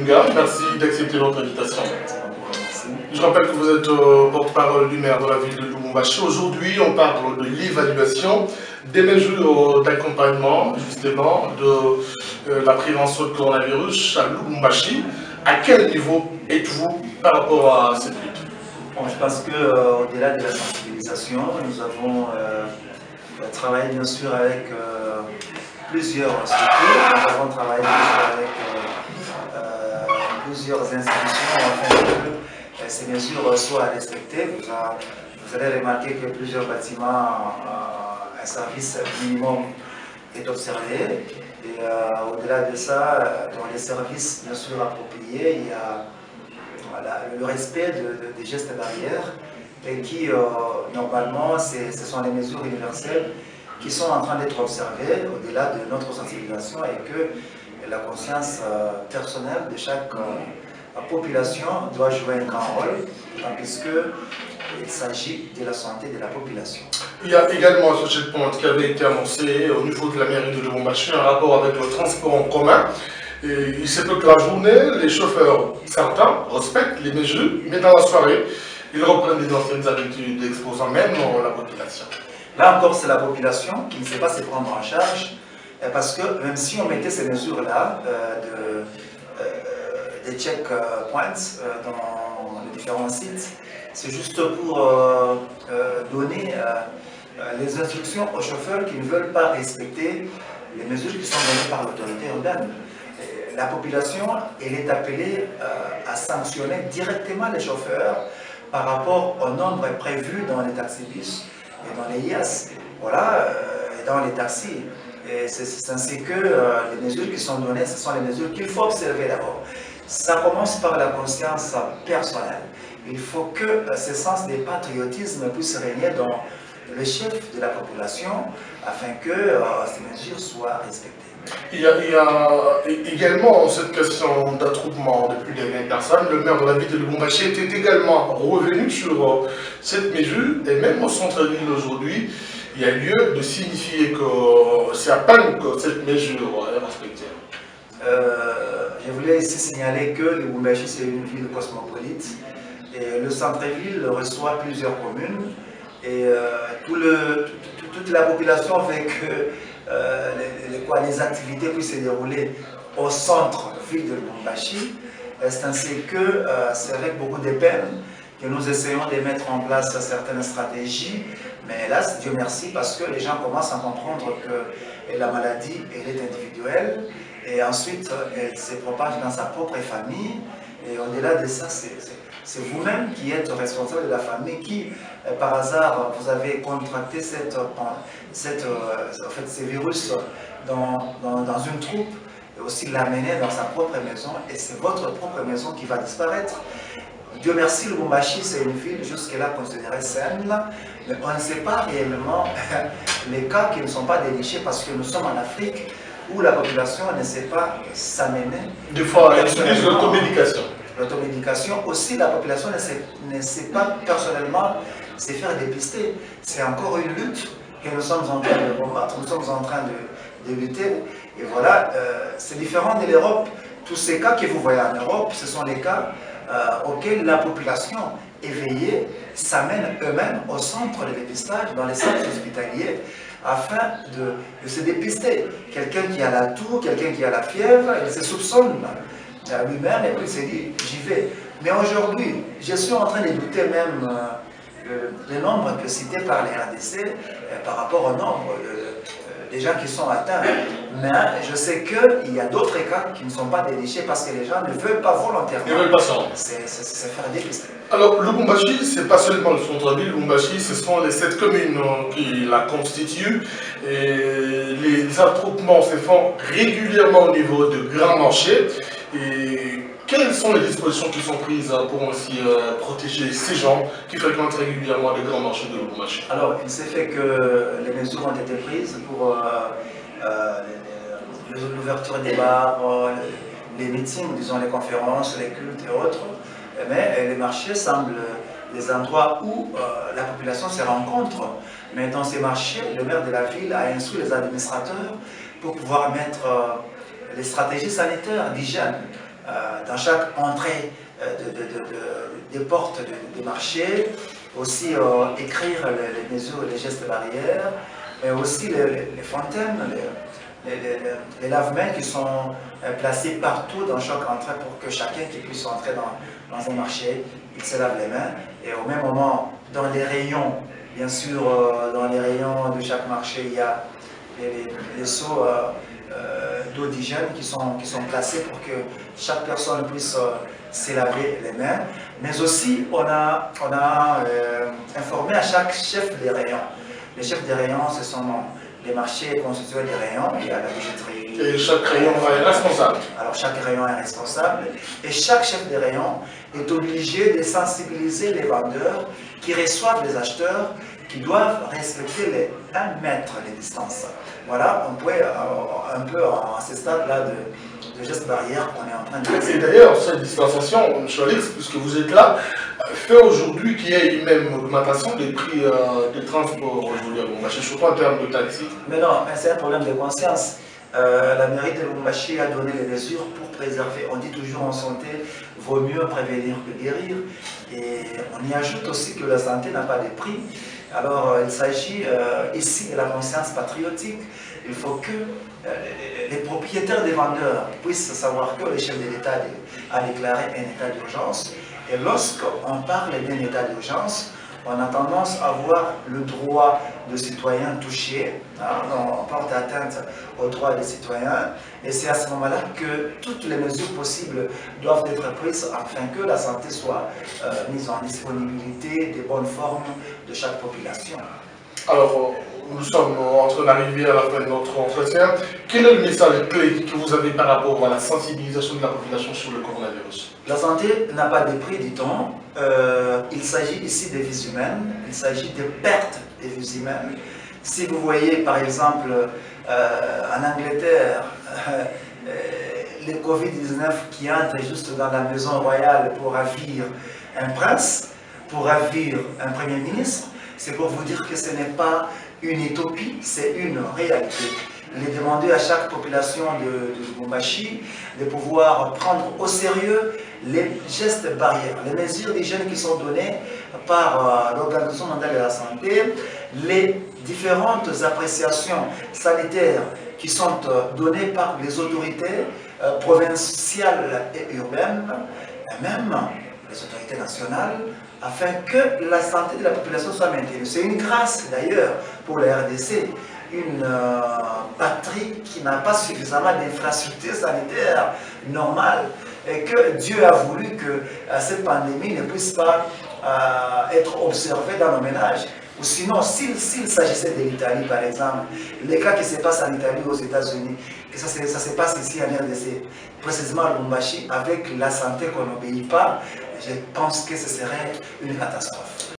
Dunga, merci d'accepter notre invitation. Je rappelle que vous êtes porte-parole du maire de la ville de Lubumbashi. Aujourd'hui, on parle de l'évaluation des mesures d'accompagnement, justement, de la prévention du coronavirus à Lubumbashi. À quel niveau êtes-vous par rapport à cette lutte? Bon, je pense qu'au-delà de la sensibilisation, nous avons travaillé bien sûr avec plusieurs structures. Nous avons travaillé avec plusieurs institutions afin que ces mesures soient respectées. Vous allez remarquer que plusieurs bâtiments, un service minimum est observé. Et au-delà de ça, dans les services bien sûr appropriés, il y a le respect des gestes barrières et qui, normalement, ce sont les mesures universelles qui sont en train d'être observées au-delà de notre sensibilisation et que la conscience personnelle de chaque population doit jouer un grand rôle puisqu'il s'agit de la santé de la population. Il y a également un sujet de pointe qui avait été annoncé au niveau de la mairie de Lubumbashi, un rapport avec le transport en commun. Et il se peut que la journée, les chauffeurs, certains, respectent les mesures, mais dans la soirée, ils reprennent des anciennes habitudes, exposant même la population. Là encore, c'est la population qui ne sait pas se prendre en charge, parce que même si on mettait ces mesures-là, des checkpoints dans les différents sites, c'est juste pour donner les instructions aux chauffeurs qui ne veulent pas respecter les mesures qui sont données par l'autorité urbaine. La population, elle est appelée à sanctionner directement les chauffeurs par rapport au nombre prévu dans les taxibus et dans les IAS, voilà, et dans les taxis. Et c'est ainsi que les mesures qui sont données, ce sont les mesures qu'il faut observer d'abord. Ça commence par la conscience personnelle. Il faut que ce sens des patriotisme puisse régner dans le chef de la population afin que ces mesures soient respectées. Il y a également cette question d'attroupement de plus de 20 personnes. Le maire de la ville de Lubumbashi était également revenu sur cette mesure et même au centre-ville aujourd'hui, il y a lieu de signifier que c'est à peine que cette mesure est respectée. Je voulais ici signaler que Lubumbashi c'est une ville cosmopolite et le centre-ville reçoit plusieurs communes et toute la population veut que les activités puissent se dérouler au centre-ville de Lubumbashi. C'est ainsi que c'est avec beaucoup de peine que nous essayons de mettre en place certaines stratégies, mais hélas, Dieu merci, parce que les gens commencent à comprendre que la maladie elle est individuelle et ensuite elle se propage dans sa propre famille et au-delà de ça, c'est vous-même qui êtes responsable de la famille qui, par hasard, vous avez contracté ces virus dans une troupe et aussi l'amener dans sa propre maison et c'est votre propre maison qui va disparaître. Dieu merci, Lubumbashi, c'est une ville jusque-là considérée saine, mais on ne sait pas réellement les cas qui ne sont pas dénichés parce que nous sommes en Afrique où la population ne sait pas s'amener. Des fois, il y a l'automédication. L'automédication, aussi la population ne sait pas personnellement se faire dépister. C'est encore une lutte que nous sommes en train de combattre, nous sommes en train de lutter. Et voilà, c'est différent de l'Europe. Tous ces cas que vous voyez en Europe, ce sont les cas auxquels la population éveillée s'amène eux-mêmes au centre de dépistage, dans les centres hospitaliers, afin de se dépister. Quelqu'un qui a la toux, quelqu'un qui a la fièvre, il se soupçonne lui-même et puis il se dit j'y vais. Mais aujourd'hui, je suis en train de douter même le nombre que cité par les RDC par rapport au nombre des gens qui sont atteints. Mais je sais qu'il y a d'autres cas qui ne sont pas dénichés parce que les gens ne veulent pas volontairement. Ils ne veulent pas ça. C'est faire dépister. Alors, Lubumbashi, ce n'est pas seulement le centre-ville. Lubumbashi, ce sont les 7 communes qui la constituent. Et les attroupements se font régulièrement au niveau de grands marchés. Et quelles sont les dispositions qui sont prises pour aussi protéger ces gens qui fréquentent régulièrement les grands marchés de Lubumbashi? Alors, il s'est fait que les mesures ont été prises pour l'ouverture des bars, les meetings, disons les conférences, les cultes et autres. Mais les marchés semblent des endroits où la population se rencontre. Mais dans ces marchés, le maire de la ville a instruit les administrateurs pour pouvoir mettre les stratégies sanitaires d'hygiène dans chaque entrée des portes des marchés, aussi écrire les mesures, les gestes barrières, mais aussi les fontaines, les lave-mains qui sont placés partout dans chaque entrée pour que chacun qui puisse entrer dans un marché, il se lave les mains. Et au même moment, dans les rayons, bien sûr, dans les rayons de chaque marché, il y a les seaux d'eau d'hygiène qui sont placés pour que chaque personne puisse se laver les mains. Mais aussi, on a informé à chaque chef des rayons. Les chefs des rayons, ce sont les marchés constitués des rayons, il y a la bijouterie. Et chaque rayon est responsable. Alors chaque rayon est responsable et chaque chef de rayon est obligé de sensibiliser les vendeurs qui reçoivent les acheteurs qui doivent respecter les 1 mètre de distance. Voilà, on pourrait un peu à ce stade-là de gestes barrières qu'on est en train de faire. Et d'ailleurs, cette distanciation, M. Alix, puisque vous êtes là, fait aujourd'hui qu'il y ait une même augmentation des prix de transport, je veux dire, surtout en termes de taxi. Mais non, c'est un problème de conscience. La mairie de Lubumbashi a donné les mesures pour préserver. On dit toujours en santé, vaut mieux prévenir que guérir. Et on y ajoute aussi que la santé n'a pas de prix. Alors il s'agit ici de la conscience patriotique. Il faut que les propriétaires des vendeurs puissent savoir que le chef de l'État a déclaré un état d'urgence. Et lorsqu'on parle d'un état d'urgence, on a tendance à voir le droit de citoyens touché, hein, on porte atteinte aux droits des citoyens, et c'est à ce moment-là que toutes les mesures possibles doivent être prises afin que la santé soit mise en disponibilité des bonnes formes de chaque population. Alors, nous sommes en train d'arriver à la fin de notre entretien. Quel est le message clé que vous avez par rapport à la sensibilisation de la population sur le coronavirus? La santé n'a pas de prix, dit-on. Il s'agit ici des vies humaines, il s'agit de perte des vies humaines. Si vous voyez par exemple en Angleterre le Covid-19 qui entre juste dans la maison royale pour ravir un prince, pour ravir un premier ministre, c'est pour vous dire que ce n'est pas une utopie, c'est une réalité. Il est demandé à chaque population de Lubumbashi de pouvoir prendre au sérieux les gestes barrières, les mesures d'hygiène qui sont données par l'Organisation mondiale de la santé, les différentes appréciations sanitaires qui sont données par les autorités provinciales et urbaines, et même les autorités nationales, afin que la santé de la population soit maintenue. C'est une grâce d'ailleurs pour la RDC, une patrie qui n'a pas suffisamment d'infrastructures sanitaires normales et que Dieu a voulu que cette pandémie ne puisse pas être observée dans nos ménages. Ou sinon, s'il s'agissait de l'Italie par exemple, les cas qui se passent en Italie aux États-Unis, que ça se passe ici en RDC, précisément à Lubumbashi, avec la santé qu'on n'obéit pas, je pense que ce serait une catastrophe.